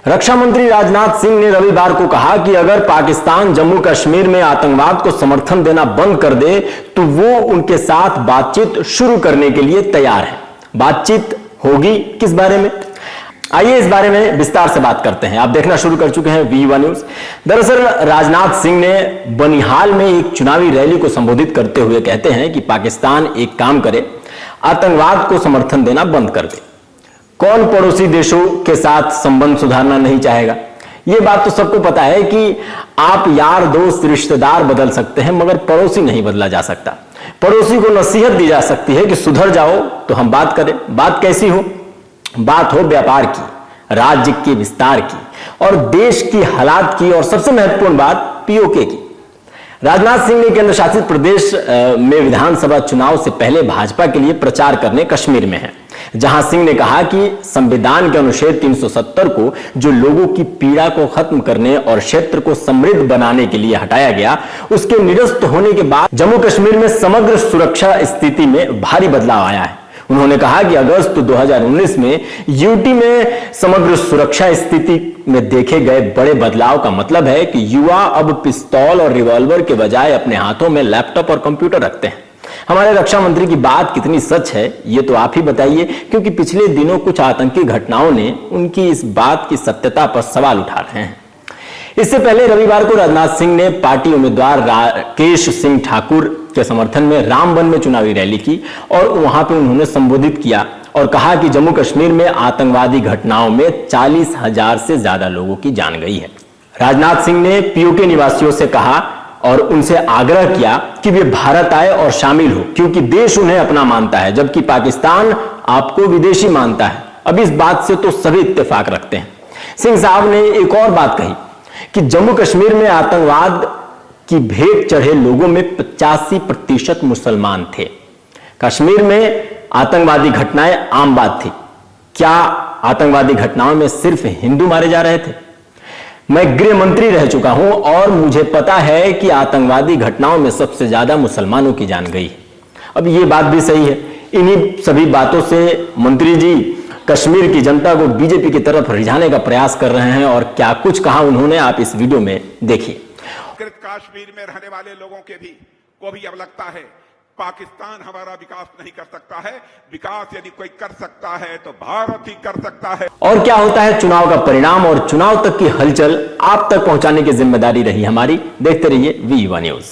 रक्षा मंत्री राजनाथ सिंह ने रविवार को कहा कि अगर पाकिस्तान जम्मू कश्मीर में आतंकवाद को समर्थन देना बंद कर दे तो वो उनके साथ बातचीत शुरू करने के लिए तैयार है। बातचीत होगी किस बारे में? आइए इस बारे में विस्तार से बात करते हैं। आप देखना शुरू कर चुके हैं V1 न्यूज। दरअसल राजनाथ सिंह ने बनिहाल में एक चुनावी रैली को संबोधित करते हुए कहते हैं कि पाकिस्तान एक काम करे, आतंकवाद को समर्थन देना बंद कर दे। कौन पड़ोसी देशों के साथ संबंध सुधारना नहीं चाहेगा? यह बात तो सबको पता है कि आप यार दोस्त रिश्तेदार बदल सकते हैं मगर पड़ोसी नहीं बदला जा सकता। पड़ोसी को नसीहत दी जा सकती है कि सुधर जाओ तो हम बात करें। बात कैसी हो? बात हो व्यापार की, राज्य के विस्तार की और देश की हालात की, और सबसे महत्वपूर्ण बात पीओके की। राजनाथ सिंह ने केंद्र शासित प्रदेश में विधानसभा चुनाव से पहले भाजपा के लिए प्रचार करने कश्मीर में हैं, जहां सिंह ने कहा कि संविधान के अनुच्छेद 370 को जो लोगों की पीड़ा को खत्म करने और क्षेत्र को समृद्ध बनाने के लिए हटाया गया, उसके निरस्त होने के बाद जम्मू कश्मीर में समग्र सुरक्षा स्थिति में भारी बदलाव आया है। उन्होंने कहा कि अगस्त 2019 में यूटी में समग्र सुरक्षा स्थिति में देखे गए बड़े बदलाव का मतलब है कि युवा अब पिस्तौल और रिवॉल्वर के बजाय अपने हाथों में लैपटॉप और कंप्यूटर रखते हैं। हमारे रक्षा मंत्री की बात कितनी सच है ये तो आप ही बताइए, क्योंकि पिछले दिनों कुछ आतंकी घटनाओं ने उनकी इस बात की सत्यता पर सवाल उठा रहे हैं। इससे पहले रविवार को राजनाथ सिंह ने पार्टी उम्मीदवार राकेश सिंह ठाकुर के समर्थन में रामबन में चुनावी रैली की और वहां पे उन्होंने संबोधित किया और कहा कि जम्मू कश्मीर में आतंकवादी घटनाओं में 40,000 से ज्यादा लोगों की जान गई है। राजनाथ सिंह ने पीओके निवासियों से कहा और उनसे आग्रह किया कि वे भारत आए और शामिल हो, क्योंकि देश उन्हें अपना मानता है जबकि पाकिस्तान आपको विदेशी मानता है। अब इस बात से तो सभी इत्तेफाक रखते हैं। सिंह साहब ने एक और बात कही कि जम्मू कश्मीर में आतंकवाद की भेंट चढ़े लोगों में 85% मुसलमान थे। कश्मीर में आतंकवादी घटनाएं आम बात थी। क्या आतंकवादी घटनाओं में सिर्फ हिंदू मारे जा रहे थे? मैं गृह मंत्री रह चुका हूं और मुझे पता है कि आतंकवादी घटनाओं में सबसे ज्यादा मुसलमानों की जान गई। अब यह बात भी सही है। इन्हीं सभी बातों से मंत्री जी कश्मीर की जनता को बीजेपी की तरफ रिझाने का प्रयास कर रहे हैं और क्या कुछ कहा उन्होंने, आप इस वीडियो में देखिए। कश्मीर में रहने वाले लोगों को भी अब लगता है पाकिस्तान हमारा विकास नहीं कर सकता है। विकास यदि कोई कर सकता है तो भारत ही कर सकता है। और क्या होता है चुनाव का परिणाम और चुनाव तक की हलचल आप तक पहुंचाने की जिम्मेदारी रही हमारी। देखते रहिए V1 न्यूज।